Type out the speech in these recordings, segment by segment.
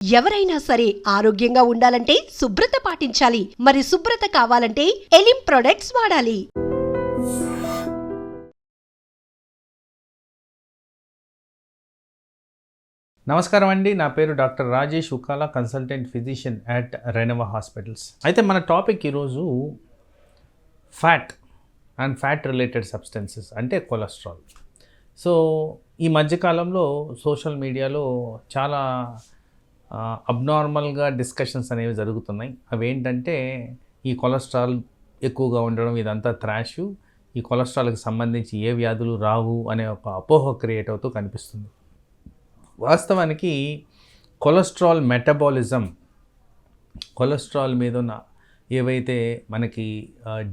ఎవరైనా సరే ఆరోగ్యంగా ఉండాలంటే శుభ్రత పాటించాలి. మరి శుభ్రత కావాలంటే ఎలిం ప్రొడక్ట్స్ వాడాలి. నమస్కారం అండి, నా పేరు doctor Rajesh Ukala, consultant physician at Renova hospitals. అయితే మన టాపిక్ ఈరోజు fat and fat related substances అంటే కొలెస్ట్రాల్. సో ఈ మధ్యకాలంలో సోషల్ మీడియాలో చాలా అబ్నార్మల్గా డిస్కషన్స్ అనేవి జరుగుతున్నాయి. అవి ఏంటంటే ఈ కొలెస్ట్రాల్ ఎక్కువగా ఉండడం ఇదంతా త్రాషు, ఈ కొలెస్ట్రాల్కి సంబంధించి ఏ వ్యాధులు రావు అనే ఒక అపోహ క్రియేట్ అవుతూ కనిపిస్తుంది. వాస్తవానికి కొలెస్ట్రాల్ మెటబాలిజం, కొలెస్ట్రాల్ మీద ఉన్న ఏవైతే మనకి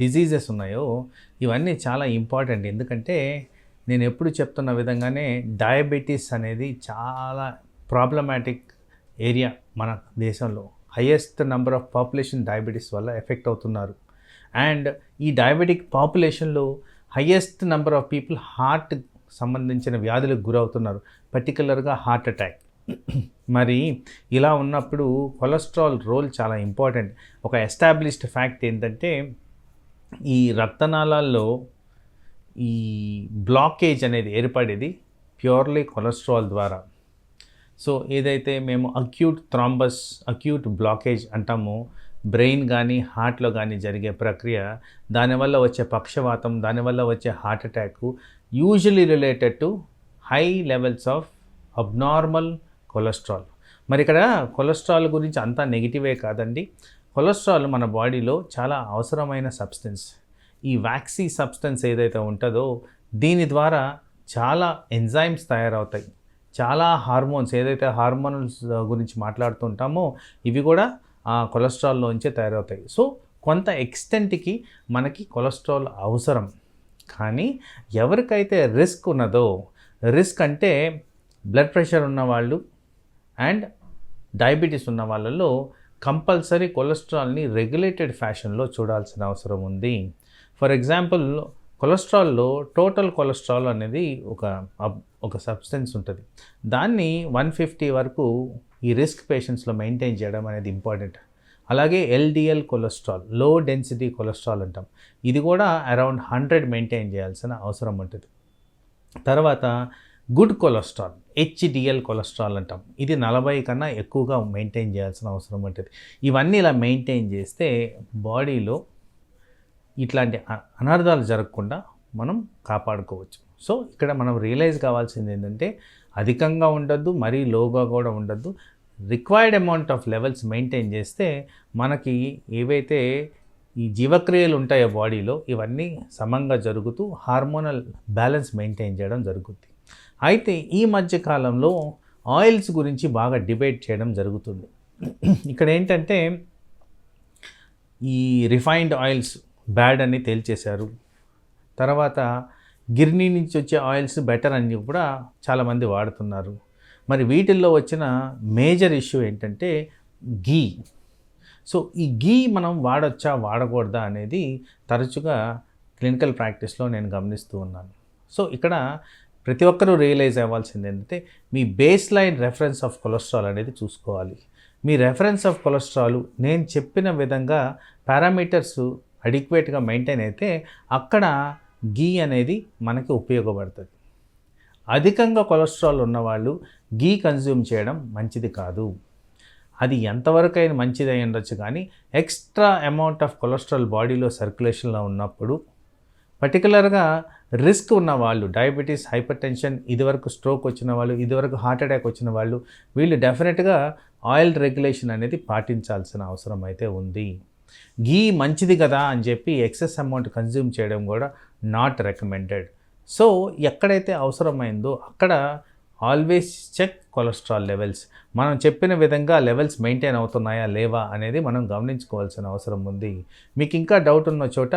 డిజీజెస్ ఉన్నాయో ఇవన్నీ చాలా ఇంపార్టెంట్. ఎందుకంటే నేను ఎప్పుడు చెప్తున్న విధంగానే డయాబెటీస్ అనేది చాలా ప్రాబ్లమాటిక్ ఏరియా మన దేశంలో. Highest number of population diabetes వల్ల ఎఫెక్ట్ అవుతున్నారు. అండ్ ఈ డయాబెటిక్ పాపులేషన్లో highest number of people heart సంబంధించిన వ్యాధులకు గురవుతున్నారు, పర్టికులర్గా హార్ట్ అటాక్. మరి ఇలా ఉన్నప్పుడు కొలెస్ట్రాల్ రోల్ చాలా ఇంపార్టెంట్. ఒక ఎస్టాబ్లిష్డ్ ఫ్యాక్ట్ ఏంటంటే ఈ రక్తనాళాల్లో ఈ బ్లాకేజ్ అనేది ఏర్పడేది ప్యూర్లీ కొలెస్ట్రాల్ ద్వారా. సో ఏదైతే మేము అక్యూట్ థ్రాంబస్, అక్యూట్ బ్లాకేజ్ అంటామో, బ్రెయిన్ కానీ హార్ట్లో కానీ జరిగే ప్రక్రియ, దానివల్ల వచ్చే పక్షవాతం, దానివల్ల వచ్చే heart attack usually related to high levels of abnormal cholesterol. మరి ఇక్కడ కొలెస్ట్రాల్ గురించి అంతా నెగిటివే కాదండి. కొలెస్ట్రాల్ మన బాడీలో చాలా అవసరమైన సబ్స్టెన్స్. ఈ వ్యాక్సీ సబ్స్టెన్స్ ఏదైతే ఉంటుందో దీని ద్వారా చాలా ఎంజైమ్స్ తయారవుతాయి, చాలా హార్మోన్స్, ఏదైతే హార్మోన్స్ గురించి మాట్లాడుతుంటామో ఇవి కూడా ఆ కొలెస్ట్రాల్లోంచే తయారవుతాయి. సో కొంత ఎక్స్టెంట్కి మనకి కొలెస్ట్రాల్ అవసరం. కానీ ఎవరికైతే రిస్క్ ఉన్నదో, రిస్క్ అంటే బ్లడ్ ప్రెషర్ ఉన్నవాళ్ళు అండ్ డయాబెటీస్ ఉన్న వాళ్ళలో కంపల్సరీ కొలెస్ట్రాల్ని రెగ్యులేటెడ్ ఫ్యాషన్లో చూడాల్సిన అవసరం ఉంది. ఫర్ ఎగ్జాంపుల్ కొలెస్ట్రాల్లో టోటల్ కొలెస్ట్రాల్ అనేది ఒక సబ్స్టెన్స్ ఉంటుంది. దాన్ని 150 వరకు ఈ రిస్క్ పేషెంట్స్లో మెయింటైన్ చేయడం అనేది ఇంపార్టెంట్. అలాగే LDL cholesterol, low density cholesterol అంటాం, ఇది కూడా అరౌండ్ 100 మెయింటైన్ చేయాల్సిన అవసరం ఉంటుంది. తర్వాత గుడ్ కొలెస్ట్రాల్, హెచ్డిఎల్ కొలెస్ట్రాల్ అంటాం, ఇది 40 కన్నా ఎక్కువగా మెయింటైన్ చేయాల్సిన అవసరం ఉంటుంది. ఇవన్నీ ఇలా మెయింటైన్ చేస్తే బాడీలో ఇట్లాంటి అనర్థాలు జరగకుండా మనం కాపాడుకోవచ్చు. సో ఇక్కడ మనం రియలైజ్ కావాల్సింది ఏంటంటే అధికంగా ఉండద్దు, మరీ లోగా కూడా ఉండద్దు. Required amount of levels maintain చేస్తే మనకి ఏవైతే ఈ జీవక్రియలు ఉంటాయో బాడీలో ఇవన్నీ సమంగా జరుగుతూ హార్మోనల్ బ్యాలెన్స్ మెయింటైన్ చేయడం జరుగుతుంది. అయితే ఈ మధ్యకాలంలో ఆయిల్స్ గురించి బాగా డిబేట్ చేయడం జరుగుతుంది. ఇక్కడ ఏంటంటే ఈ రిఫైన్డ్ ఆయిల్స్ బ్యాడ్ అని తేల్చేశారు. తర్వాత గిర్నీ నుంచి వచ్చే ఆయిల్స్ బెటర్ అని కూడా చాలామంది వాడుతున్నారు. మరి వీటిల్లో వచ్చిన మేజర్ ఇష్యూ ఏంటంటే గీ. సో ఈ గీ మనం వాడొచ్చా వాడకూడదా అనేది తరచుగా క్లినికల్ ప్రాక్టీస్లో నేను గమనిస్తూ ఉన్నాను. సో ఇక్కడ ప్రతి ఒక్కరూ రియలైజ్ అవ్వాల్సింది ఏంటంటే మీ base line reference of cholesterol అనేది చూసుకోవాలి. మీ రెఫరెన్స్ ఆఫ్ కొలెస్ట్రాల్ నేను చెప్పిన విధంగా పారామీటర్స్ అడిక్వేట్గా మెయింటైన్ అయితే అక్కడ గీ అనేది మనకి ఉపయోగపడుతుంది. అధికంగా కొలెస్ట్రాల్ ఉన్నవాళ్ళు గీ కన్జ్యూమ్ చేయడం మంచిది కాదు. అది ఎంతవరకు అయినా మంచిది అయి ఉండొచ్చు, కానీ ఎక్స్ట్రా అమౌంట్ ఆఫ్ కొలెస్ట్రాల్ బాడీలో సర్క్యులేషన్లో ఉన్నప్పుడు, పర్టికులర్గా రిస్క్ ఉన్న వాళ్ళు, డయాబెటీస్, హైపర్ టెన్షన్, ఇదివరకు స్ట్రోక్ వచ్చిన వాళ్ళు, ఇదివరకు హార్ట్ అటాక్ వచ్చిన వాళ్ళు, వీళ్ళు డెఫినెట్గా ఆయిల్ రెగ్యులేషన్ అనేది పాటించాల్సిన అవసరం అయితే ఉంది. గీ మంచిది కదా అని చెప్పి ఎక్సెస్ అమౌంట్ కన్జ్యూమ్ చేయడం కూడా నాట్ రికమెండెడ్. సో ఎక్కడైతే అవసరమైందో అక్కడ ఆల్వేస్ చెక్ కొలెస్ట్రాల్ లెవెల్స్. మనం చెప్పిన విధంగా లెవెల్స్ మెయింటైన్ అవుతున్నాయా లేవా అనేది మనం గమనించుకోవాల్సిన అవసరం ఉంది. మీకు ఇంకా డౌట్ ఉన్న చోట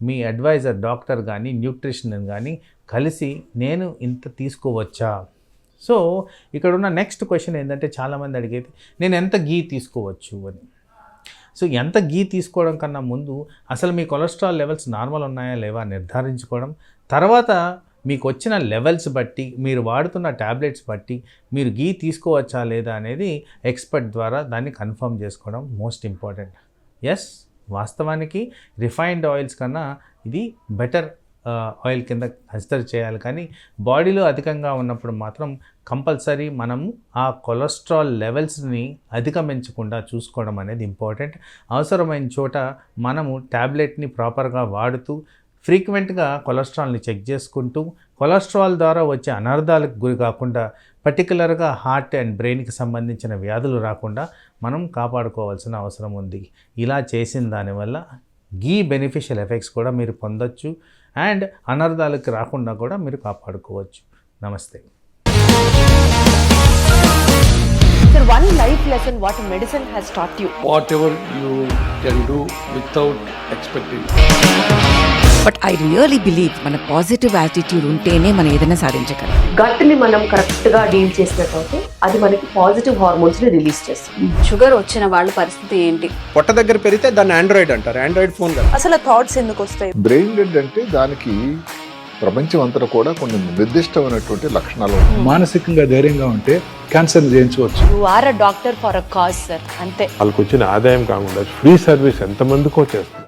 మీ అడ్వైజర్ డాక్టర్ కానీ న్యూట్రిషన్ కానీ కలిసి నేను ఇంత తీసుకోవచ్చా. సో ఇక్కడ ఉన్న నెక్స్ట్ క్వశ్చన్ ఏంటంటే చాలామంది అడిగేది నేను ఎంత గీ తీసుకోవచ్చు అని. సో ఎంత గీ తీసుకోవడం కన్నా ముందు అసలు మీ కొలెస్ట్రాల్ లెవెల్స్ నార్మల్ ఉన్నాయా లేవా నిర్ధారించుకోవడం, తర్వాత మీకు వచ్చిన లెవెల్స్ బట్టి, మీరు వాడుతున్న ట్యాబ్లెట్స్ బట్టి మీరు గీ తీసుకోవచ్చా లేదా అనేది ఎక్స్పర్ట్ ద్వారా దాన్ని కన్ఫర్మ్ చేసుకోవడం మోస్ట్ ఇంపార్టెంట్. ఎస్, వాస్తవానికి రిఫైన్డ్ ఆయిల్స్ కన్నా ఇది బెటర్ ఆయిల్ కింద కన్సిడర్ చేయాలి. కానీ బాడీలో అధికంగా ఉన్నప్పుడు మాత్రం కంపల్సరీ మనము ఆ కొలెస్ట్రాల్ లెవెల్స్ని అధిగమించకుండా చూసుకోవడం అనేది ఇంపార్టెంట్. అవసరమైన చోట మనము ట్యాబ్లెట్ని ప్రాపర్గా వాడుతూ ఫ్రీక్వెంట్గా కొలెస్ట్రాల్ని చెక్ చేసుకుంటూ కొలెస్ట్రాల్ ద్వారా వచ్చే అనర్థాలకు గురి కాకుండా, పర్టికులర్గా హార్ట్ అండ్ బ్రెయిన్కి సంబంధించిన వ్యాధులు రాకుండా మనం కాపాడుకోవాల్సిన అవసరం ఉంది. ఇలా చేసిన దానివల్ల గీ బెనిఫిషియల్ ఎఫెక్ట్స్ కూడా మీరు పొందొచ్చు అండ్ అనర్థాలకు రాకుండా కూడా మీరు కాపాడుకోవచ్చు. నమస్తే. Sir, one life lesson what medicine has taught you. Whatever you can do without expecting. But I really believe మన పాజిటివ్ యాటిట్యూడ్ ఉంటేనే మనం ఏదైనా సాధించగలం. గట్ని మనం కరెక్ట్గా డీల్ చేసినట్లయితే అది మనకి పాజిటివ్ హార్మోన్స్ని రిలీజ్ చేస్తుంది. షుగర్ వచ్చిన వాళ్ళ పరిస్థితి ఏంటి? పొట్ట దగ్గర పెరిగితే దాన్ని ఆండ్రాయిడ్ అంటారు, ఆండ్రాయిడ్ ఫోన్ కదా. అసలు థాట్స్ ఎందుకు వస్తాయి? బ్రెయిన్ డెడ్ అంటే దానికి ప్రపంచం అంతా కూడా కొన్ని నిర్దిష్టమైనటువంటి లక్షణాలు ఉన్నాయి. మానసికంగా ధైర్యంగా ఉంటే క్యాన్సర్ జయించవచ్చు. You are a doctor for a cause sir, అంతే. వాళ్ళకు వచ్చిన ఆదాయం కాకుండా ఫ్రీ సర్వీస్ ఎంతమందికో చేస్తారు.